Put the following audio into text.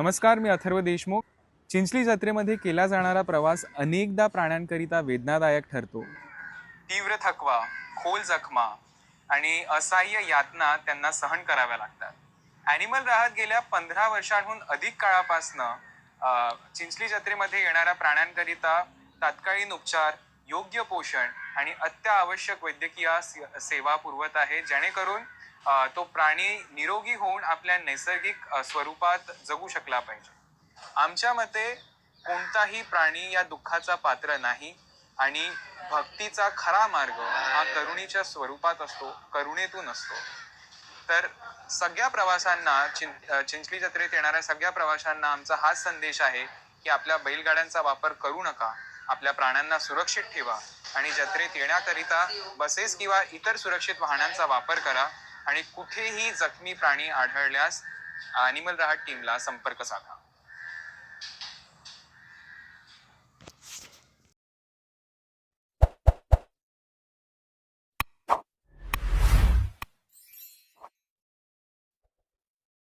नमस्कार, मी अथर्व देशमुख। चिंचली जत्रेमध्ये केला जाणारा प्रवास अनेकदा प्राण्यांकरिता वेदनादायक ठरतो। तीव्र थकवा, खोल जखमा आणि असह्य यातना त्यांना सहन कराव्या लागतात। ॲनिमल राहत गेल्या 15 वर्षांहून अधिक काळापासनं चिंचली जत्रेमध्ये येणाऱ्या प्राण्यांकरिता तात्कालीन उपचार, योग्य पोषण आणि अत्यावश्यक वैद्यकीय सेवा पुरवत आहे, जेणेकरून तो प्राणी निरोगी होऊन आपल्या नैसर्गिक स्वरूपात जगू शकला पाहिजे। आमच्या मते कोणताही प्राणी या दुःखाचा पात्र नाही आणि भक्तीचा खरा मार्ग हा करुणेच्या स्वरूपात असतो, करुणेतून असतो। तर सगळ्या प्रवाशांना चिंचली जत्रेत येणाऱ्या सगळ्या प्रवाशांना आमचा हाच संदेश आहे की आपल्या बैलगाड्यांचा वापर करू नका, आपल्या प्राण्यांना सुरक्षित ठेवा आणि जत्रेत येण्याकरिता बसेस किंवा इतर सुरक्षित वाहनांचा वापर करा आणि कुठेही जखमी प्राणी आढळल्यास ॲनिमल राहत टीमला संपर्क साधा।